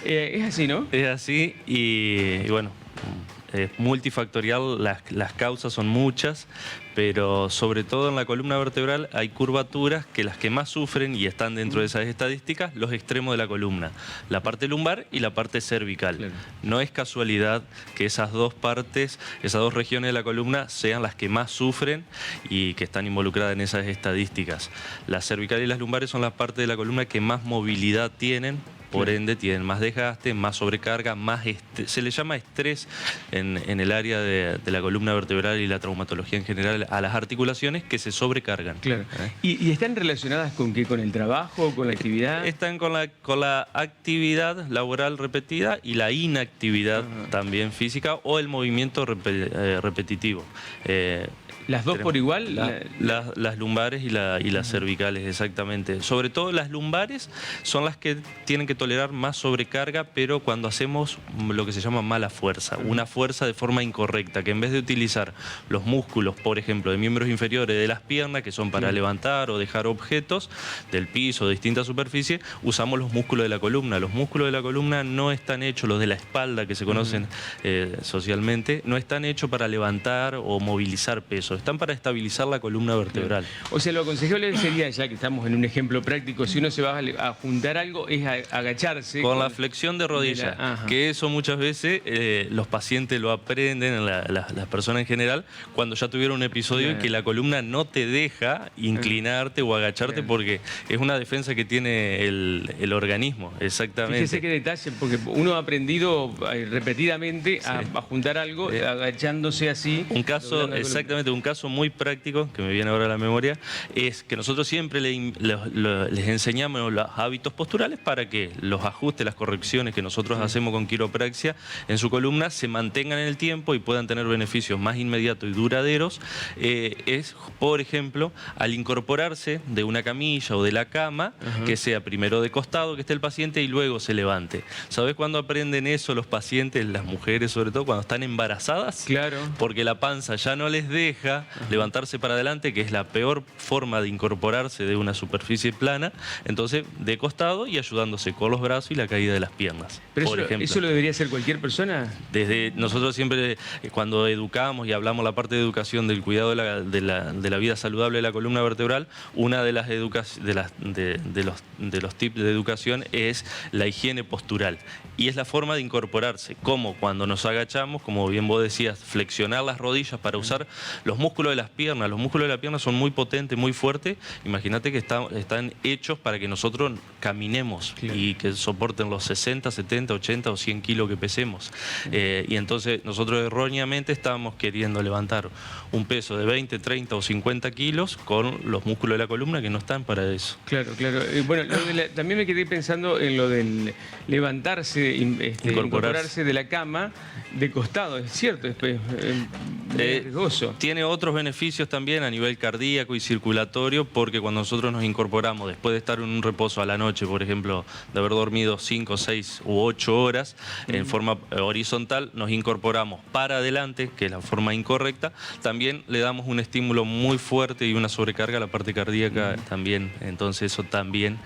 Es así, ¿no? Es así y bueno, es multifactorial, las causas son muchas, pero sobre todo en la columna vertebral hay curvaturas que las que más sufren, y están dentro de esas estadísticas, los extremos de la columna, la parte lumbar y la parte cervical. Claro. No es casualidad que esas dos partes, esas dos regiones de la columna sean las que más sufren y que están involucradas en esas estadísticas. La cervical y las lumbares son las partes de la columna que más movilidad tienen. Por ende, tienen más desgaste, más sobrecarga, se le llama estrés en el área de la columna vertebral y la traumatología en general a las articulaciones que se sobrecargan. Claro. ¿Y están relacionadas con qué? ¿Con el trabajo, con la actividad? Están con la actividad laboral repetida y la inactividad también física o el movimiento repetitivo. ¿Las dos por igual? Las lumbares y las cervicales, exactamente. Sobre todo las lumbares son las que tienen que tolerar más sobrecarga, pero cuando hacemos lo que se llama mala fuerza, una fuerza de forma incorrecta, que en vez de utilizar los músculos, por ejemplo, de miembros inferiores de las piernas, que son para levantar o dejar objetos del piso o de distintas superficies, usamos los músculos de la columna. Los músculos de la columna no están hechos, los de la espalda que se conocen socialmente, no están hechos para levantar o movilizar peso. Están para estabilizar la columna vertebral. O sea, lo aconsejable sería, ya que estamos en un ejemplo práctico, si uno se va a juntar algo, es agacharse. Con la flexión de rodilla, que eso muchas veces los pacientes lo aprenden, las personas en general, cuando ya tuvieron un episodio en que la columna no te deja inclinarte o agacharte porque es una defensa que tiene el organismo, exactamente. Fíjese qué detalle, porque uno ha aprendido repetidamente a juntar algo agachándose así. Un caso, exactamente, un caso muy práctico, que me viene ahora a la memoria, es que nosotros siempre les enseñamos los hábitos posturales para que los ajustes, las correcciones que nosotros hacemos con quiropraxia en su columna se mantengan en el tiempo y puedan tener beneficios más inmediatos y duraderos. Es, por ejemplo, al incorporarse de una camilla o de la cama, que sea primero de costado, que esté el paciente, y luego se levante. ¿Sabes cuándo aprenden eso los pacientes, las mujeres sobre todo, cuando están embarazadas? Claro. Porque la panza ya no les deja levantarse para adelante, que es la peor forma de incorporarse de una superficie plana, entonces de costado y ayudándose con los brazos y la caída de las piernas. Pero por ejemplo. ¿eso lo debería hacer cualquier persona? Desde nosotros siempre, cuando educamos y hablamos la parte de educación del cuidado de la vida saludable de la columna vertebral, una de los tips de educación es la higiene postural. Y es la forma de incorporarse, como cuando nos agachamos, como bien vos decías, flexionar las rodillas para usar los músculos de las piernas. Los músculos de la pierna son muy potentes, muy fuertes. Imagínate que están hechos para que nosotros caminemos y que soporten los 60, 70, 80 o 100 kilos que pesemos. Y entonces nosotros erróneamente estábamos queriendo levantar un peso de 20, 30 o 50 kilos con los músculos de la columna que no están para eso. Claro, claro. Bueno, también me quedé pensando en lo del levantarse, incorporarse de la cama de costado. Es cierto, es riesgoso. Tiene otros beneficios también a nivel cardíaco y circulatorio, porque cuando nosotros nos incorporamos después de estar en un reposo a la noche, por ejemplo, de haber dormido 5, 6 u 8 horas en forma horizontal, nos incorporamos para adelante, que es la forma incorrecta, también le damos un estímulo muy fuerte y una sobrecarga a la parte cardíaca también, entonces eso también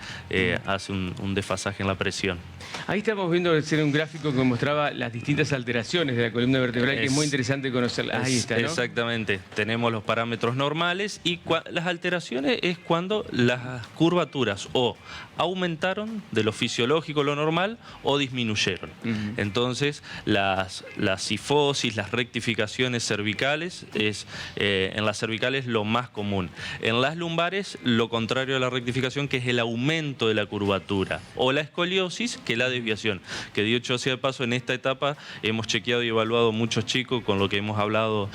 hace un desfasaje en la presión. Ahí estamos viendo un gráfico que mostraba las distintas alteraciones de la columna vertebral, que es muy interesante conocerlas. Ahí está, ¿no? Exactamente. Tenemos los parámetros normales y las alteraciones es cuando las curvaturas o aumentaron de lo fisiológico, lo normal, o disminuyeron. Entonces, las cifosis, las rectificaciones cervicales, en las cervicales lo más común. En las lumbares, lo contrario a la rectificación, que es el aumento de la curvatura. O la escoliosis, que es la desviación. Que dicho sea de paso, en esta etapa hemos chequeado y evaluado muchos chicos con lo que hemos hablado,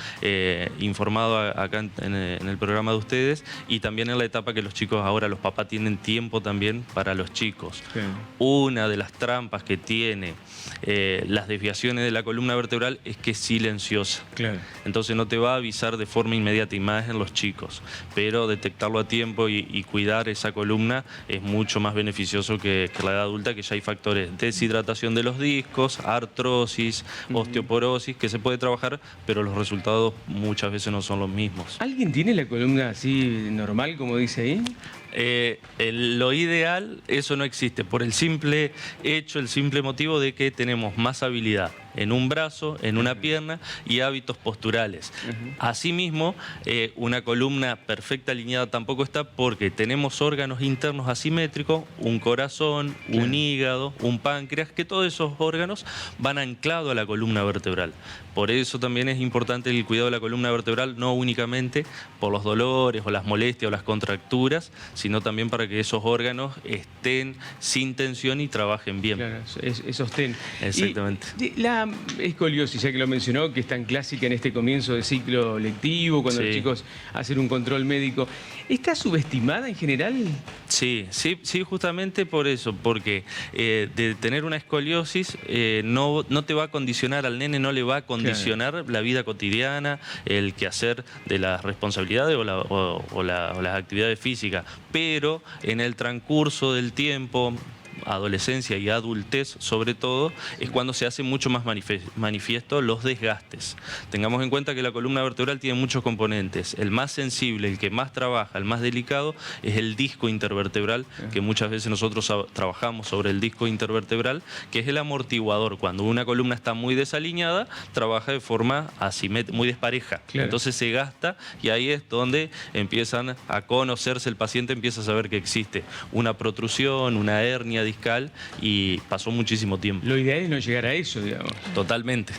informado acá en el programa de ustedes, y también en la etapa que los chicos ahora, los papás tienen tiempo también para los chicos. Sí. Una de las trampas que tiene las desviaciones de la columna vertebral es que es silenciosa. Claro. Entonces no te va a avisar de forma inmediata, y más en los chicos, pero detectarlo a tiempo y cuidar esa columna es mucho más beneficioso que la edad adulta, que ya hay factores: deshidratación de los discos, artrosis, osteoporosis, que se puede trabajar, pero los resultados muchas veces no son los mismos. ¿Alguien tiene la columna así normal, como dice ahí? Lo ideal, eso no existe, por el simple hecho, el simple motivo de que tenemos más habilidad en un brazo, en una pierna y hábitos posturales. Asimismo, una columna perfecta alineada tampoco está porque tenemos órganos internos asimétricos, un corazón, un hígado, un páncreas, que todos esos órganos van anclados a la columna vertebral. Por eso también es importante el cuidado de la columna vertebral, no únicamente por los dolores o las molestias o las contracturas, sino también para que esos órganos estén sin tensión y trabajen bien. Claro, es sostén. Exactamente. Y la escoliosis, ya que lo mencionó, que es tan clásica en este comienzo de ciclo lectivo, cuando los chicos hacen un control médico, ¿está subestimada en general? Sí, justamente por eso, porque de tener una escoliosis no te va a condicionar al nene, no le va a condicionar la vida cotidiana, el quehacer de las responsabilidades o las actividades físicas, pero en el transcurso del tiempo, adolescencia y adultez sobre todo, es cuando se hace mucho más manifiesto los desgastes. Tengamos en cuenta que la columna vertebral tiene muchos componentes. El más sensible, el que más trabaja, el más delicado, es el disco intervertebral, que muchas veces nosotros trabajamos sobre el disco intervertebral, que es el amortiguador. Cuando una columna está muy desalineada, trabaja de forma muy despareja. Claro. Entonces se gasta y ahí es donde empiezan a conocerse, el paciente empieza a saber que existe una protrusión, una hernia discal, y pasó muchísimo tiempo. Lo ideal es no llegar a eso, digamos. Totalmente.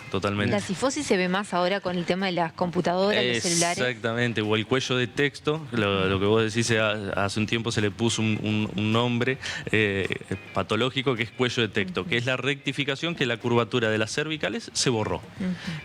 La cifosis se ve más ahora con el tema de las computadoras, los celulares. Exactamente, o el cuello de texto, lo que vos decís, hace un tiempo se le puso un nombre patológico, que es cuello de texto, que es la rectificación que la curvatura de las cervicales se borró.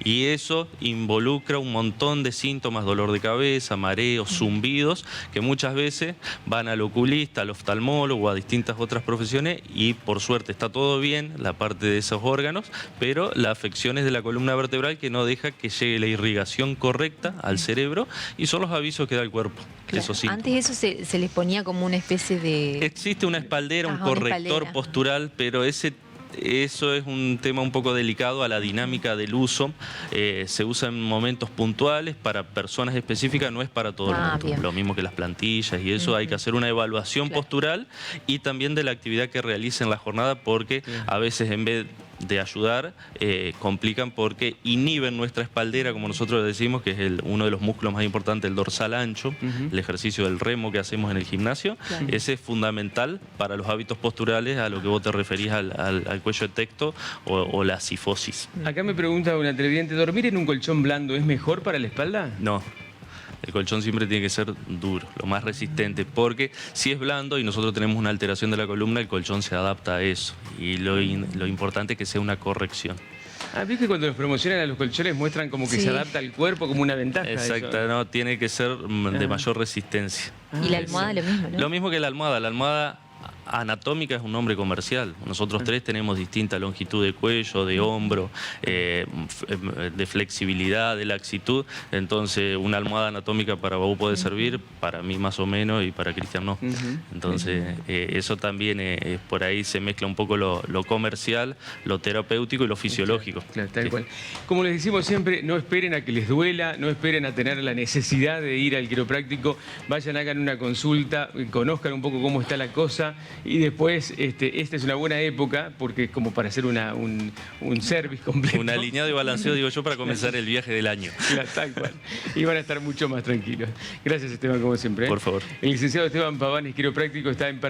Y eso involucra un montón de síntomas, dolor de cabeza, mareos, zumbidos, que muchas veces van al oculista, al oftalmólogo, a distintas otras profesiones, y por suerte está todo bien, la parte de esos órganos, pero la afección es de la columna vertebral, que no deja que llegue la irrigación correcta al cerebro, y son los avisos que da el cuerpo. Claro. Antes eso se les ponía como una especie de... Existe una espaldera, un corrector postural, pero eso es un tema un poco delicado a la dinámica del uso. Se usa en momentos puntuales para personas específicas, no es para todo el mundo. Bien. Lo mismo que las plantillas y eso, hay que hacer una evaluación postural y también de la actividad que realice en la jornada, porque a veces en vez de ayudar, complican porque inhiben nuestra espaldera, como nosotros decimos, que es uno de los músculos más importantes, el dorsal ancho, el ejercicio del remo que hacemos en el gimnasio. Ese es fundamental para los hábitos posturales, a lo que vos te referís al cuello de texto o la cifosis. Acá me pregunta una televidente, ¿dormir en un colchón blando es mejor para la espalda? No. El colchón siempre tiene que ser duro, lo más resistente, porque si es blando y nosotros tenemos una alteración de la columna, el colchón se adapta a eso. Y lo importante es que sea una corrección. ¿Ves que cuando los promocionan a los colchones muestran como que se adapta al cuerpo como una ventaja? Exacto, no, tiene que ser de mayor resistencia. Y la almohada lo mismo, ¿no? Lo mismo que la almohada. La almohada anatómica es un nombre comercial. Nosotros tres tenemos distinta longitud de cuello, de hombro, de flexibilidad, de laxitud. Entonces, una almohada anatómica para vos puede servir, para mí más o menos, y para Cristian no. Entonces, eso también por ahí se mezcla un poco lo comercial, lo terapéutico y lo fisiológico. Claro, tal cual. Como les decimos siempre, no esperen a que les duela, no esperen a tener la necesidad de ir al quiropráctico. Vayan, hagan una consulta, conozcan un poco cómo está la cosa. Y después, esta es una buena época, porque es como para hacer un service completo. Un alineado y balanceo, digo yo, para comenzar el viaje del año. Claro, tal cual. Y van a estar mucho más tranquilos. Gracias, Esteban, como siempre. Por favor. El licenciado Esteban Paván, quiropráctico, está en